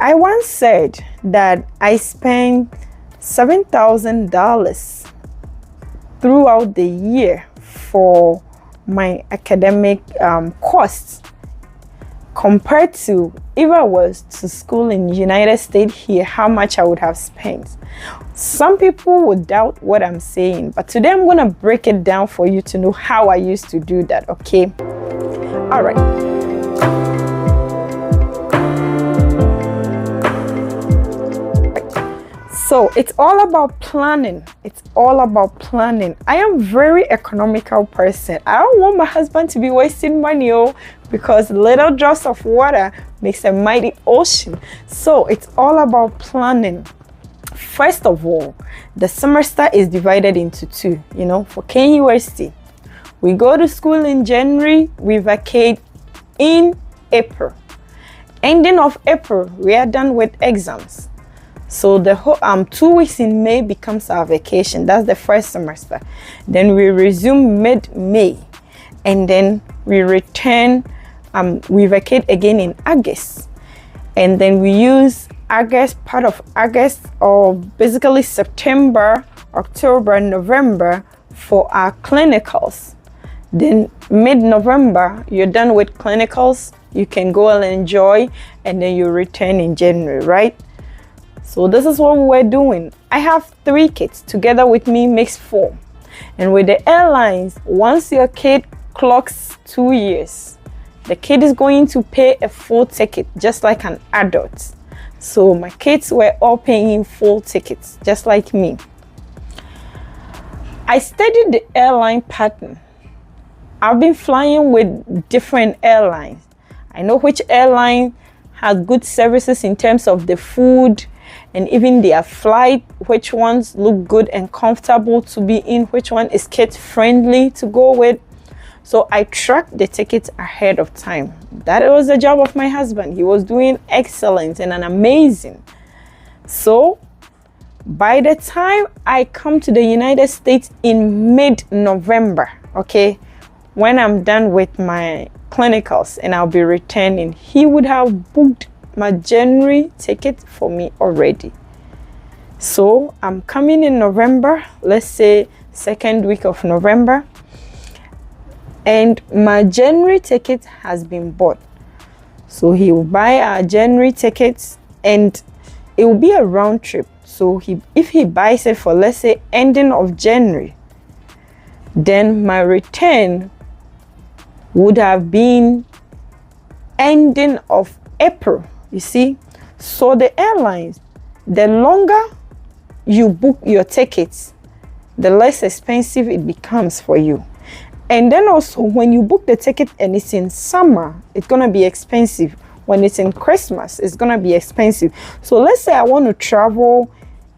I once said that I spent $7,000 throughout the year for my academic costs, compared to if I was to school in the United States here, how much I would have spent. Some people would doubt what I'm saying, but today I'm going to break it down for you to know how I used to do that, okay? All right. So it's all about planning. It's all about planning. I am very economical person. I don't want my husband to be wasting money, because little drops of water makes a mighty ocean. So it's all about planning. First of all, the semester is divided into two, for KUST. We go to school in January, we vacate in April. Ending of April, we are done with exams. So the whole 2 weeks in May becomes our vacation. That's the first semester. Then we resume mid-May, and then we return. We vacate again in August, and then we use August, part of August, or basically September, October, November for our clinicals. Then mid-November, you're done with clinicals. You can go and enjoy, and then you return in January, right? So this is what we're doing. I have 3 kids. Together with me makes 4. And with the airlines, once your kid clocks 2 years, the kid is going to pay a full ticket, just like an adult. So my kids were all paying full tickets, just like me. I studied the airline pattern. I've been flying with different airlines. I know which airline has good services in terms of the food, and even their flight, which ones look good and comfortable to be in, which one is kid friendly to go with. So I tracked the tickets ahead of time. That was the job of my husband. He was doing excellent and amazing. So by the time I come to the United States in mid-November, okay, when I'm done with my clinicals and I'll be returning, he would have booked my January ticket for me already. So I'm coming in November, let's say 2nd week of November, and my January ticket has been bought. So he will buy our January tickets, and it will be a round trip. So if he buys it for, let's say, ending of January, then my return would have been ending of April. You see, so the airlines, the longer you book your tickets, the less expensive it becomes for you. And then also, when you book the ticket and it's in summer, it's gonna be expensive. When it's in Christmas, it's gonna be expensive. So let's say I want to travel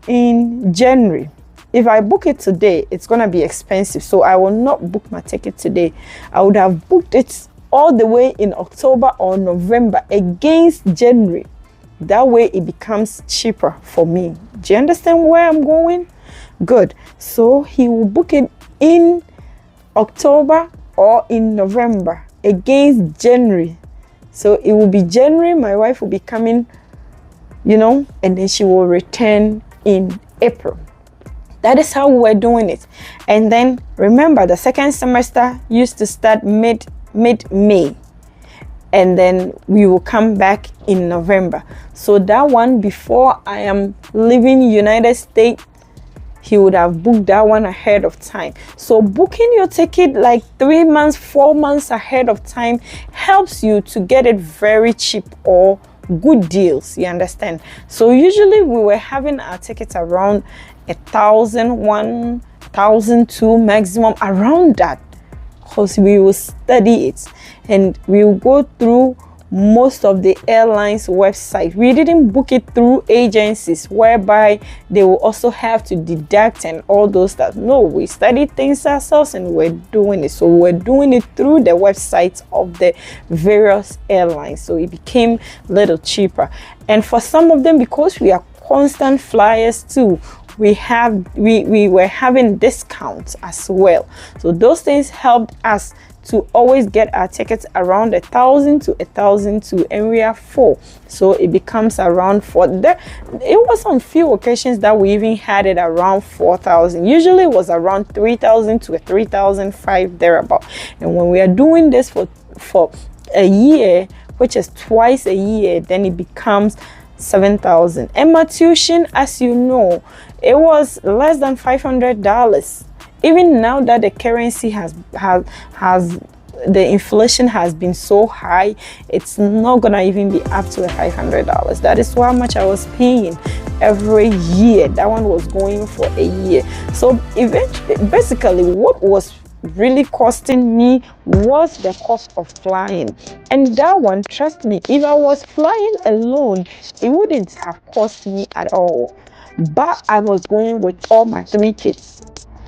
in January. If I book it today, it's gonna be expensive. So I will not book my ticket today. I would have booked it all the way in October or November against January. That way it becomes cheaper for me. Do you understand where I'm going? Good. So he will book it in October or in November against January. So it will be January, my wife will be coming, and then she will return in April. That is how we're doing it. And then remember, the second semester used to start mid-May, and then we will come back in November. So that one, before I am leaving United States, he would have booked that one ahead of time. So booking your ticket like 3 months, 4 months ahead of time helps you to get it very cheap or good deals, you understand? So usually we were having our tickets around 1,000, 1,002 maximum, around that, because we will study it and we will go through most of the airlines website. We didn't book it through agencies whereby they will also have to deduct and all those stuff. No, we studied things ourselves and we're doing it. So we're doing it through the websites of the various airlines. So it became a little cheaper. And for some of them, because we are constant flyers too, we were having discounts as well. So those things helped us to always get our tickets around 1,000 to 1,002, and we are 4, so it becomes around 4. It was on few occasions that we even had it around 4,000. Usually it was around 3,000 to 3,005 thereabout. And when we are doing this for a year, which is twice a year, then it becomes 7,000. And my tuition, as you know, it was less than $500. Even now that the currency has the inflation has been so high, it's not gonna even be up to the $500. That is how much I was paying every year. That one was going for a year. So eventually, basically, what was really costing me was the cost of flying. And that one, trust me, if I was flying alone, it wouldn't have cost me at all. But I was going with all my 3 kids,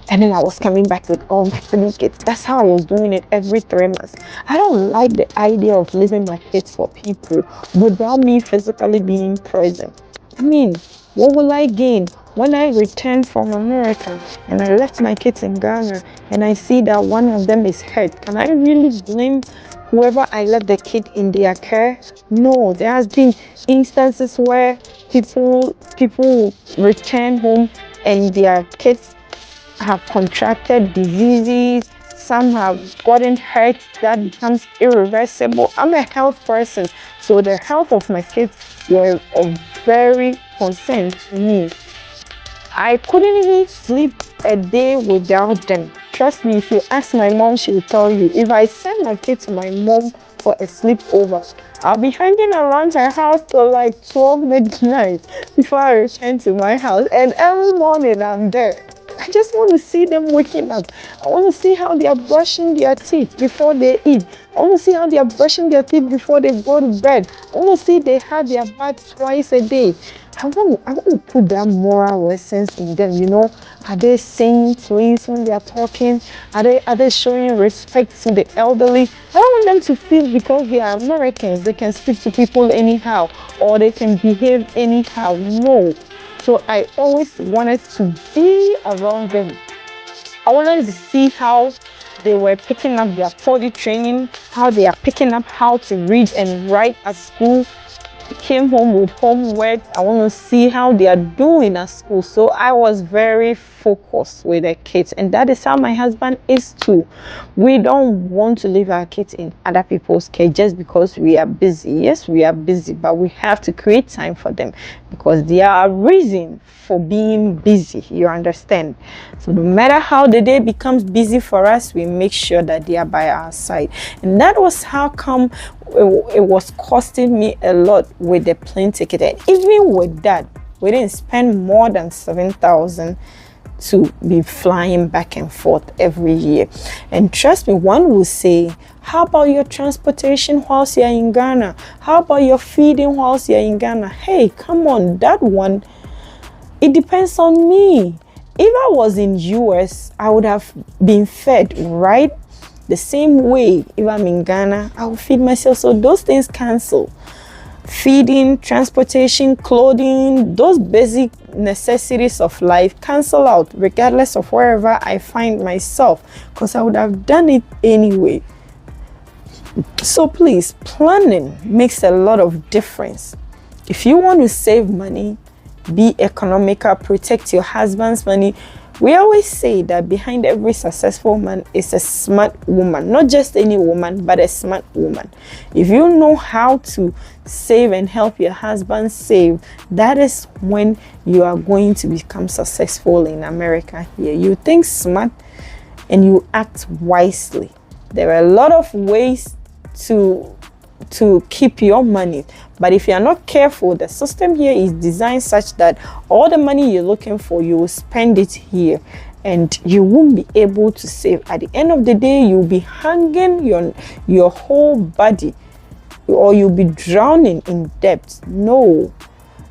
and then I was coming back with all my 3 kids. That's how I was doing it every 3 months. I don't like the idea of leaving my kids for people without me physically being present. I mean, what will I gain when I return from America and I left my kids in Ghana and I see that one of them is hurt? Can I really blame whoever I left the kid in their care? No, there has been instances where people return home and their kids have contracted diseases. Some have gotten hurt that becomes irreversible. I'm a health person, so the health of my kids were of very concern to me. I couldn't even sleep a day without them. Trust me, if you ask my mom, she'll tell you. If I send my kids to my mom for a sleepover, I'll be hanging around her house till like 12 midnight before I return to my house. And every morning I'm there. I just want to see them waking up. I want to see how they are brushing their teeth before they eat. I want to see how they are brushing their teeth before they go to bed. I want to see they have their bath twice a day. I want to put that moral lessons in them, you know. Are they saying please when they are talking? Are they showing respect to the elderly? I don't want them to feel because they are Americans, they can speak to people anyhow or they can behave anyhow. No. So I always wanted to be around them. I wanted to see how they were picking up their body training, how they are picking up how to read and write at school. Came home with homework. I want to see how they are doing at school. So I was very focused with the kids, and that is how my husband is too. We don't want to leave our kids in other people's care just because we are busy. Yes, we are busy, but we have to create time for them because they are a reason for being busy. You understand? So no matter how the day becomes busy for us, we make sure that they are by our side. And that was how come it was costing me a lot with the plane ticket. And even with that, we didn't spend more than 7,000 to be flying back and forth every year. And trust me, one will say, how about your transportation whilst you're in Ghana? How about your feeding whilst you're in Ghana? Hey, come on, that one, it depends on me. If I was in US, I would have been fed, right? The same way, if I'm in Ghana, I will feed myself. So those things cancel. Feeding, transportation, clothing, those basic necessities of life cancel out regardless of wherever I find myself, because I would have done it anyway. So please, planning makes a lot of difference. If you want to save money, be economical, protect your husband's money. We always say that behind every successful man is a smart woman. Not just any woman, but a smart woman. If you know how to save and help your husband save, that is when you are going to become successful in America here. You think smart and you act wisely. There are a lot of ways to keep your money, but if you are not careful, the system here is designed such that all the money you're looking for, you will spend it here and you won't be able to save. At the end of the day, you'll be hanging your whole body, or you'll be drowning in debt. No,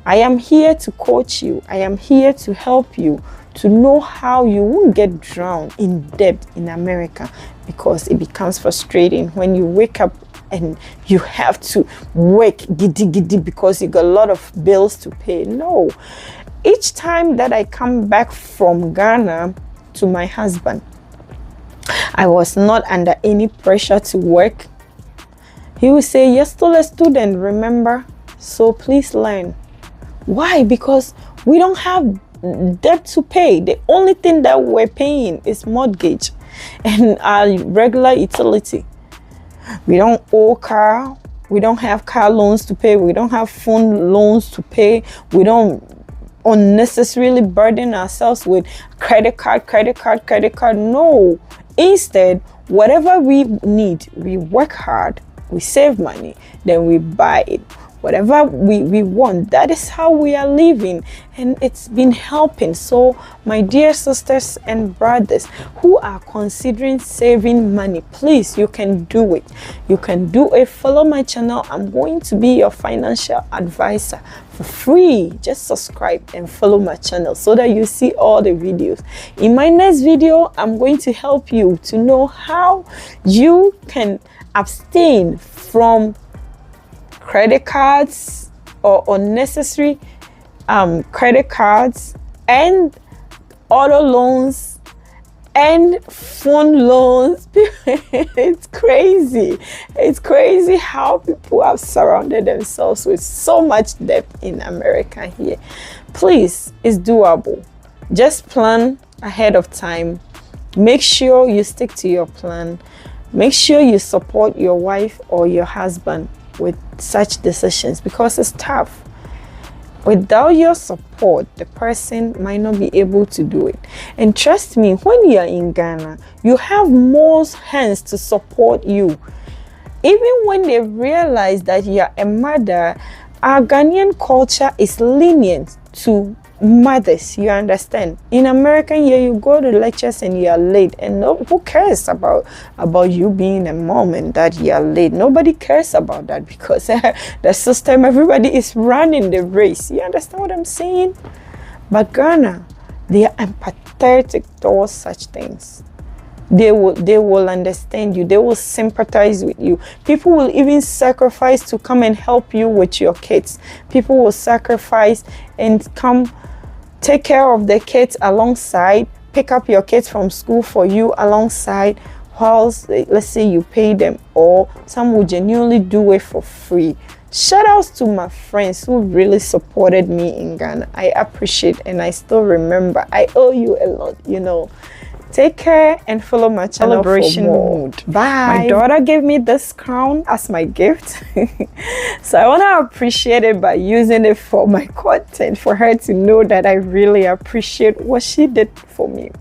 I am here to coach you. I am here to help you to know how you won't get drowned in debt in America, because it becomes frustrating when you wake up and you have to work giddy because you got a lot of bills to pay. No. Each time that I come back from Ghana to my husband, I was not under any pressure to work. He will say, you're still a student, remember? So please learn. Why? Because we don't have debt to pay. The only thing that we're paying is mortgage and our regular utility. We don't owe car. We don't have car loans to pay. We don't have phone loans to pay. We don't unnecessarily burden ourselves with credit card. No. Instead, whatever we need, we work hard, we save money, then we buy it. Whatever we want, that is how we are living, and it's been helping. So my dear sisters and brothers who are considering saving money, please, you can do it. You can do it. Follow my channel. I'm going to be your financial advisor for free. Just subscribe and follow my channel so that you see all the videos. In my next video, I'm going to help you to know how you can abstain from credit cards or unnecessary credit cards and auto loans and phone loans. It's crazy how people have surrounded themselves with so much debt in America here. Please, it's doable. Just plan ahead of time. Make sure you stick to your plan. Make sure you support your wife or your husband with such decisions, because it's tough. Without your support, the person might not be able to do it. And trust me, when you're in Ghana, you have more hands to support you. Even when they realize that you're a mother, our Ghanaian culture is lenient to mothers, you understand. In America here, you go to lectures and you are late, and who cares about you being a mom and that you are late? Nobody cares about that, because the system, everybody is running the race. You understand what I'm saying? But Ghana, they are empathetic towards such things. They will understand you. They will sympathize with you. People will even sacrifice to come and help you with your kids. People will sacrifice and come take care of the kids alongside, pick up your kids from school for you alongside, whilst, let's say, you pay them, or some will genuinely do it for free. Shout outs to my friends who really supported me in Ghana. I appreciate, and I still remember. I owe you a lot, you know. Take care and follow my channel for more. Bye. My daughter gave me this crown as my gift. So I want to appreciate it by using it for my content, for her to know that I really appreciate what she did for me.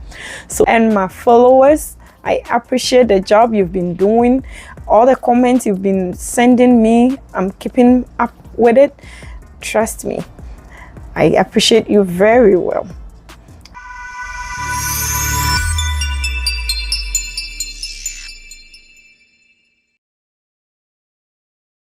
So, and my followers, I appreciate the job you've been doing. All the comments you've been sending me, I'm keeping up with it. Trust me, I appreciate you very well.